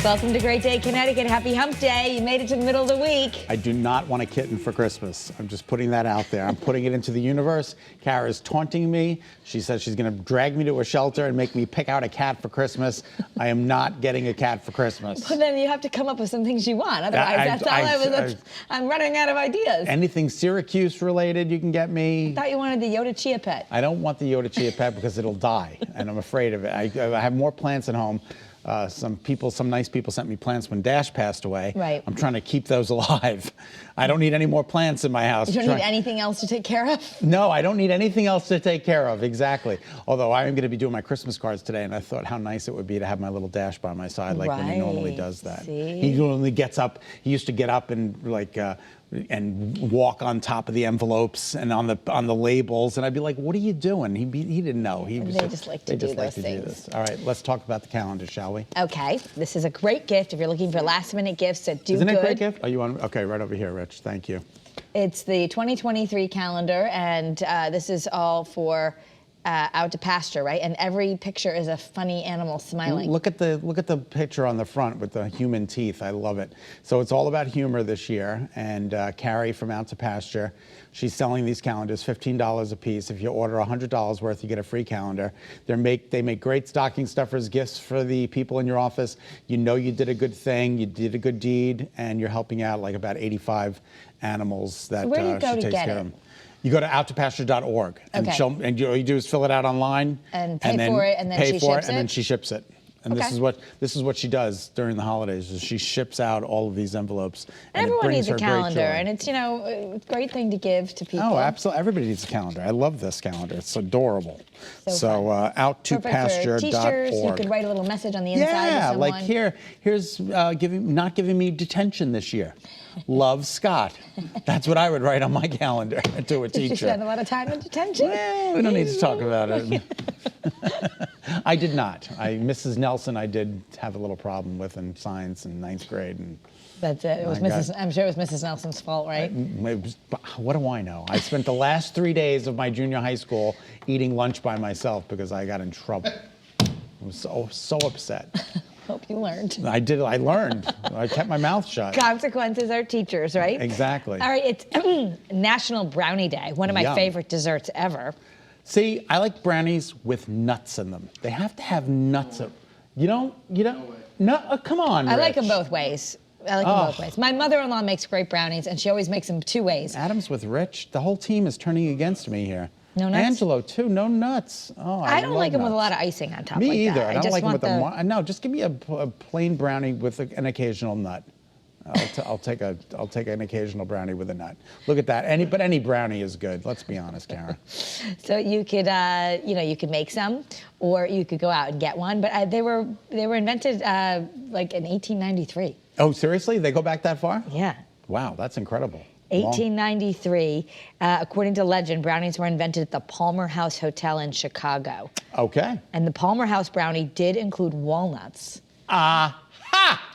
Welcome to Great Day, Connecticut. Happy Hump Day. You made it to the middle of the week. I do not want a kitten for Christmas. I'm just putting that out there. I'm putting it into the universe. Kara's taunting me. She says she's going to drag me to a shelter and make me pick out a cat for Christmas. I am not getting a cat for Christmas. But then you have to come up with some things you want. Otherwise, I'm running out of ideas. Anything Syracuse related you can get me. I thought you wanted the Yoda Chia Pet. I don't want the Yoda Chia Pet because it'll die, and I'm afraid of it. I have more plants at home. Some nice people sent me plants when Dash passed away. Right. I'm trying to keep those alive. I don't need any more plants in my house. You don't need anything else to take care of? No, I don't need anything else to take care of, exactly. Although I am going to be doing my Christmas cards today, and I thought how nice it would be to have my little Dash by my side, like when he normally does that. See? He normally gets up. He used to get up and and walk on top of the envelopes and on the labels, and I'd be like, "What are you doing?" He didn't know. They just like to do those things. All right, let's talk about the calendar, shall we? Okay, this is a great gift if you're looking for last-minute gifts that do good. Isn't it a great gift? Are you on? Okay, right over here, Rich. Thank you. It's the 2023 calendar, and this is all for out to pasture, right? And every picture is a funny animal smiling. Look at the picture on the front with the human teeth. I love it. So it's all about humor this year. And Carrie from Out to Pasture, she's selling these calendars, $15 a piece. If you order $100 worth, you get a free calendar. They make great stocking stuffers, gifts for the people in your office. You know you did a good thing, you did a good deed, and you're helping out like about 85 animals that so where do you go she to takes get care it? of them. You go to outToPasture.org, and okay. and all you do is fill it out online, and pay for it, and then she ships it, and then she ships it. And okay. this is what she does during the holidays. Is she ships out all of these envelopes. And everyone needs a great calendar, joy. and it's a great thing to give to people. Oh, absolutely! Everybody needs a calendar. I love this calendar. It's adorable. So outToPasture.org. T-shirts. You could write a little message on the inside. Yeah, to someone. like here's not giving me detention this year. Love, Scott. That's what I would write on my calendar to a teacher. Did you spend a lot of time in detention? Well, we don't need to talk about it. I did not. Mrs. Nelson, I did have a little problem with in science in 9th grade. And that's it. I'm sure it was Mrs. Nelson's fault, right? What do I know? I spent the last 3 days of my junior high school eating lunch by myself because I got in trouble. I was so upset. Hope you learned. I did. I learned. I kept my mouth shut. Consequences are teachers, right? Exactly. All right, it's National Brownie Day, one of my favorite desserts ever. See, I like brownies with nuts in them. They have to have nuts. You don't? No, come on, I Rich. like them both ways. My mother-in-law makes great brownies, and she always makes them 2 ways. Adam's with Rich. The whole team is turning against me here. No nuts? Angelo, too. No nuts. Oh, I don't like them with a lot of icing on top. Me like either. That. I don't like them with the. No, just give me a plain brownie with an occasional nut. I'll take an occasional brownie with a nut. Look at that. But any brownie is good. Let's be honest, Kara. So you could, you could make some, or you could go out and get one. But they were invented like in 1893. Oh, seriously? They go back that far? Yeah. Wow, that's incredible. 1893. According to legend, brownies were invented at the Palmer House Hotel in Chicago. Okay. And the Palmer House brownie did include walnuts. Aha!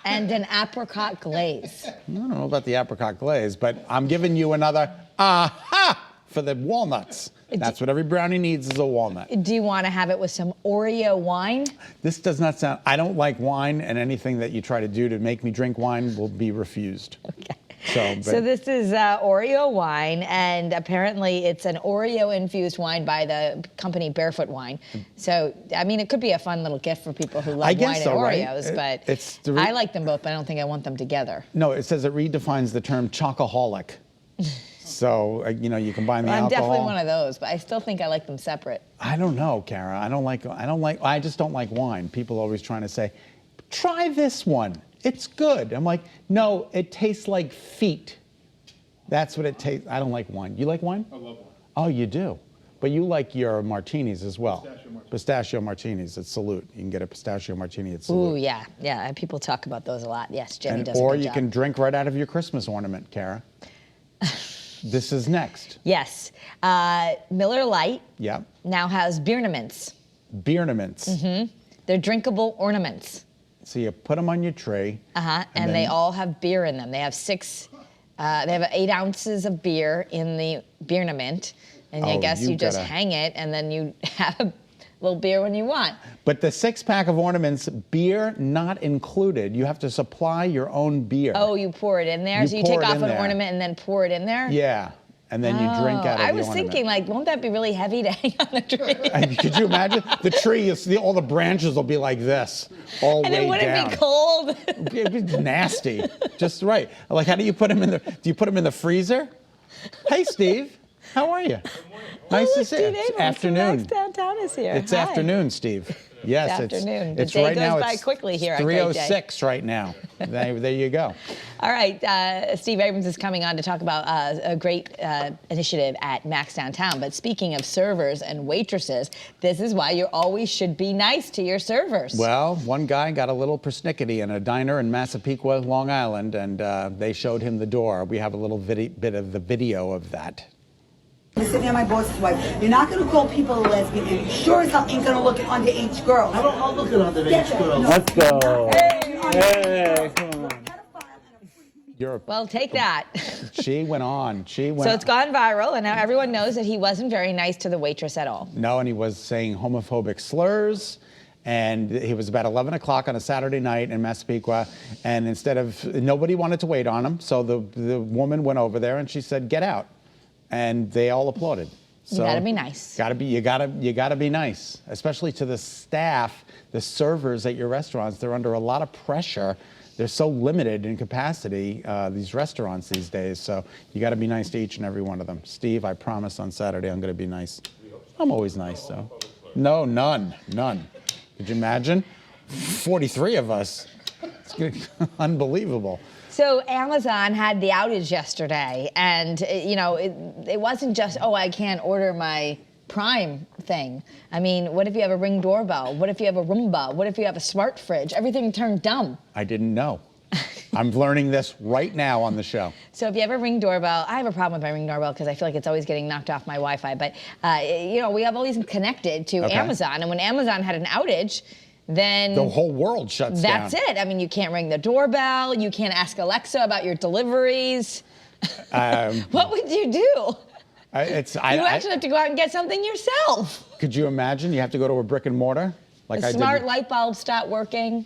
And an apricot glaze. I don't know about the apricot glaze, but I'm giving you another aha for the walnuts. That's what every brownie needs is a walnut. Do you want to have it with some Oreo wine? This does not sound, I don't like wine, and anything that you try to do to make me drink wine will be refused. Okay. So this is Oreo wine, and apparently it's an Oreo-infused wine by the company Barefoot Wine. So, I mean, it could be a fun little gift for people who love wine and Oreos, right? but I like them both, but I don't think I want them together. No, it says it redefines the term chocoholic. So, you combine the alcohol. I'm definitely one of those, but I still think I like them separate. I don't know, Kara. I just don't like wine. People always trying to say, try this one. It's good. I'm like, no, it tastes like feet. That's what it tastes. I don't like wine. You like wine? I love wine. Oh, you do? But you like your martinis as well. Pistachio martinis. Pistachio martinis at Salute. You can get a pistachio martini at Salute. Ooh, yeah. People talk about those a lot. Yes, Jenny does a Or good you job. can drink right out of your Christmas ornament, Kara. This is next. Yes. Miller Lite now has beernaments. Beernaments. Mm-hmm. They're drinkable ornaments. So you put them on your tray. And they all have beer in them. They have they have 8 ounces of beer in the beernament. And I guess you just hang it, and then you have little beer when you want. But the 6-pack of ornaments, beer not included. You have to supply your own beer. Oh, you pour it in there? So you take off an ornament and then pour it in there? Yeah. And then you drink out of the ornament. I was thinking, like, won't that be really heavy to hang on the tree? Could you imagine? The tree, all the branches will be like this, all and weighed down. And then would it be cold? It'd be nasty. Just right. Like, how do you put them in the, do you put them in the freezer? Hey, Steve. How are you? Nice to see you. It's afternoon. Max Downtown is here. It's afternoon, Steve. Yes, it's afternoon. It's the day right goes now. By it's quickly here. 3:06 right now. There you go. All right, Steve Abrams is coming on to talk about a great initiative at Max Downtown. But speaking of servers and waitresses, this is why you always should be nice to your servers. Well, one guy got a little persnickety in a diner in Massapequa, Long Island, and they showed him the door. We have a little bit of the video of that. I'm sitting there, my boss's wife. You're not going to call people a lesbian, and you sure as hell ain't going to look at underage girls. I'll look at underage girls. Let's go. Hey, come on. Well, take that. She went on. So it's gone viral, and now everyone knows that he wasn't very nice to the waitress at all. No, and he was saying homophobic slurs. And it was about 11 o'clock on a Saturday night in Massapequa. And nobody wanted to wait on him. So the woman went over there and she said, "Get out." And they all applauded. So you gotta be nice. You gotta be nice, especially to the staff, the servers at your restaurants. They're under a lot of pressure. They're so limited in capacity, these restaurants these days. So you gotta be nice to each and every one of them. Steve, I promise on Saturday I'm gonna be nice. I'm always nice, so. No, none. Could you imagine? 43 of us. It's unbelievable. So Amazon had the outage yesterday, and it wasn't just, oh, I can't order my Prime thing. I mean, what if you have a Ring doorbell? What if you have a Roomba? What if you have a smart fridge? Everything turned dumb. I didn't know. I'm learning this right now on the show. So if you have a Ring doorbell, I have a problem with my Ring doorbell because I feel like it's always getting knocked off my Wi-Fi. But we have all these connected to Amazon, and when Amazon had an outage, then the whole world shuts down. That's it. I mean, you can't ring the doorbell. You can't ask Alexa about your deliveries. What would you do? You actually have to go out and get something yourself. Could you imagine? You have to go to a brick and mortar? Like the smart light bulb stopped working.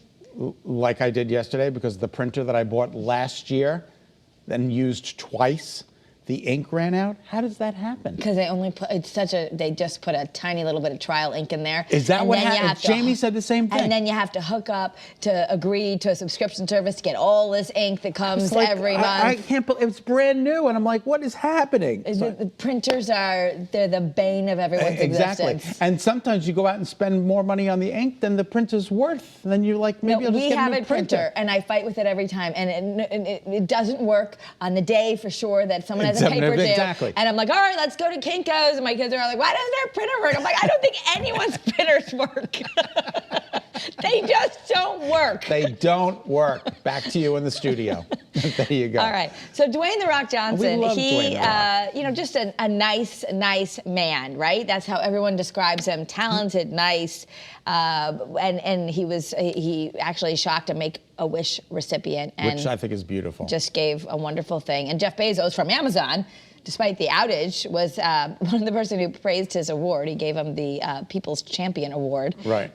Like I did yesterday, because the printer that I bought last year, then used twice, the ink ran out. How does that happen? Because they just put a tiny little bit of trial ink in there. Is that what happened? Jamie said the same thing. And then you have to hook up to agree to a subscription service to get all this ink that comes every month. I can't believe it's brand new, and I'm like, what is happening? The printers they're the bane of everyone's existence. And sometimes you go out and spend more money on the ink than the printer's worth. And then you're like, maybe I'll just get a new printer. And I fight with it every time, and it doesn't work on the day for sure that someone has a paper due. Exactly. And I'm like, all right, let's go to Kinko's. And my kids are like, why doesn't their printer work? I'm like, I don't think anyone's printers work. They just don't work. They don't work. Back to you in the studio. There you go. All right. So Dwayne "The Rock" Johnson, just a nice man, right? That's how everyone describes him. Talented, nice, and he actually shocked a Make-A-Wish recipient, and which I think is beautiful. Just gave a wonderful thing. And Jeff Bezos from Amazon, despite the outage, was one of the person who praised his award. He gave him the People's Champion Award. Right.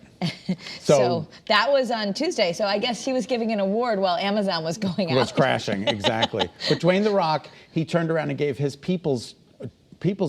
So that was on Tuesday. So I guess he was giving an award while Amazon was going out. Was crashing, exactly. But Dwayne "The Rock," he turned around and gave his People's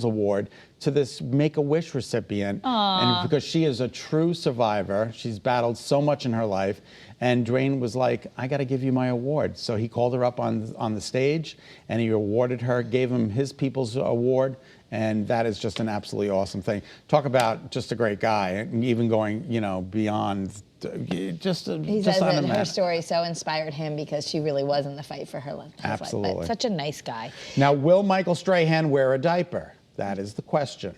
Award to this Make-A-Wish recipient. And because she is a true survivor, she's battled so much in her life. And Dwayne was like, I got to give you my award. So he called her up on the stage, and he awarded her, gave him his People's Award. And that is just an absolutely awesome thing. Talk about just a great guy, and even going, beyond. He says that her story so inspired him because she really was in the fight for her life. Absolutely. But such a nice guy. Now, will Michael Strahan wear a diaper? That is the question.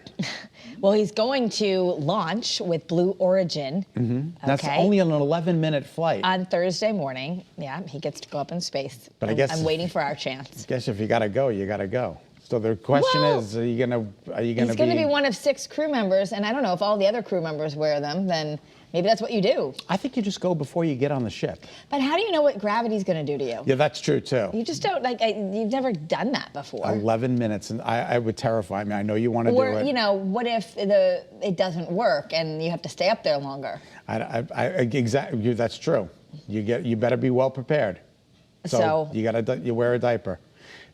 Well, he's going to launch with Blue Origin. Mm-hmm. That's only an 11-minute flight. On Thursday morning. Yeah, he gets to go up in space. But I guess I'm waiting for our chance. I guess if you got to go, you got to go. So the question is, are you gonna He's going to be one of 6 crew members, and I don't know if all the other crew members wear them, then Maybe that's what you do. I think you just go before you get on the ship. But how do you know what gravity's going to do to you? Yeah, that's true too. You just don't, you've never done that before. 11 minutes, and I would terrify me. I know you want to do it. Or, you know, what if it doesn't work and you have to stay up there longer? Exactly, that's true. You better be well prepared. So you wear a diaper.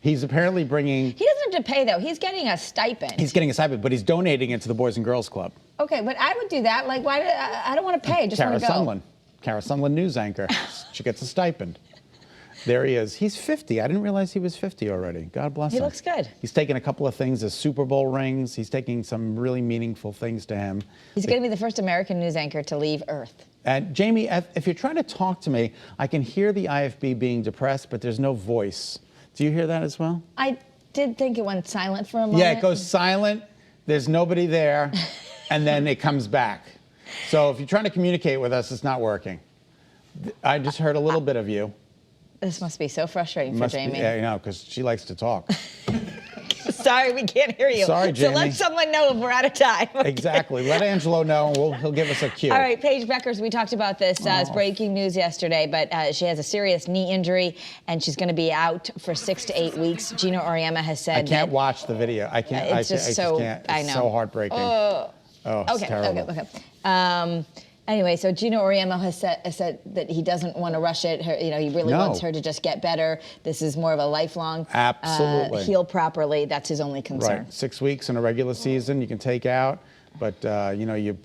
He's apparently bringing. He doesn't have to pay though. He's getting a stipend. He's getting a stipend, but he's donating it to the Boys and Girls Club. Okay, but I would do that. Like, why? I don't want to pay. I just want to go. Kara Sundlin, news anchor. She gets a stipend. There he is. He's 50. I didn't realize he was 50 already. God bless him. He looks good. He's taking a couple of things as Super Bowl rings. He's taking some really meaningful things to him. He's going to be the first American news anchor to leave Earth. And Jamie, if you're trying to talk to me, I can hear the IFB being depressed, but there's no voice. Do you hear that as well? I did think it went silent for a moment. Yeah, it goes silent. There's nobody there, and then it comes back. So if you're trying to communicate with us, it's not working. I just heard a little bit of you. This must be so frustrating for Jamie. Yeah, you know, because she likes to talk. Sorry, we can't hear you. Sorry, Jamie. So let someone know if we're out of time. Okay. Exactly. Let Angelo know, and he'll give us a cue. All right, Paige Beckers, we talked about this as breaking news yesterday, but she has a serious knee injury, and she's going to be out for 6 to 8 weeks. Gino Auriemma has said I can't watch the video. I can't. It's just so, can't. It's I know. so heartbreaking. It's terrible. Okay. Anyway, so Gino Auriemma has said that he doesn't want to rush it. He really wants her to just get better. This is more of a lifelong heal properly. That's his only concern. Right. 6 weeks in a regular season you can take out, but you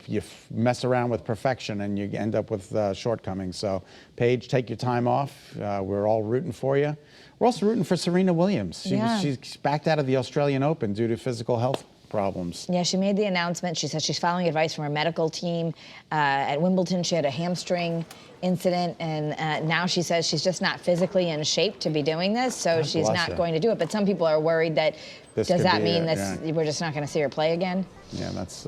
mess around with perfection and you end up with shortcomings. So Paige, take your time off. We're all rooting for you. We're also rooting for Serena Williams. She's backed out of the Australian Open due to physical health problems. Yeah, she made the announcement. She said she's following advice from her medical team. At Wimbledon, she had a hamstring incident, and now she says she's just not physically in shape to be doing this, so she's not going to do it. But some people are worried that does that mean we're just not going to see her play again? Yeah, that's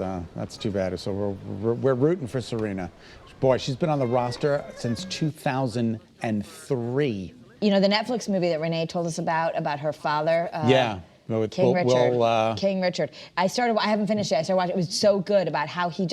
too bad. So we're rooting for Serena. Boy, she's been on the roster since 2003. You know, the Netflix movie that Renee told us about her father. King Richard. I haven't finished it. I started watching. It was so good about how he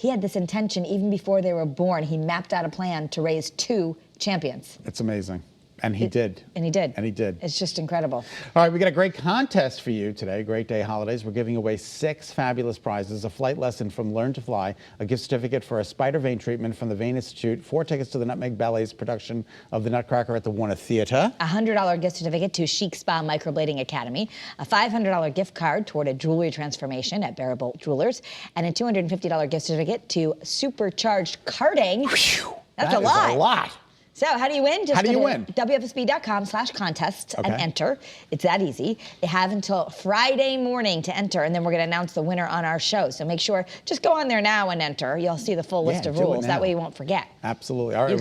had this intention even before they were born. He mapped out a plan to raise 2 champions. It's amazing. And he did. And he did. It's just incredible. All right, we got a great contest for you today. Great Day Holidays. We're giving away 6 fabulous prizes: a flight lesson from Learn to Fly, a gift certificate for a spider vein treatment from the Vein Institute, 4 tickets to the Nutmeg Ballet's production of The Nutcracker at the Warner Theater, a $100 gift certificate to Chic Spa Microblading Academy, a $500 gift card toward a jewelry transformation at Barrowbolt Jewelers, and a $250 gift certificate to Supercharged Karting. That's a lot. That's a lot. So how do you win? Just how do you win? WFSB.com/contests and enter. It's that easy. You have until Friday morning to enter, and then we're going to announce the winner on our show. So make sure, just go on there now and enter. You'll see the full list of rules. That way you won't forget. Absolutely. All right.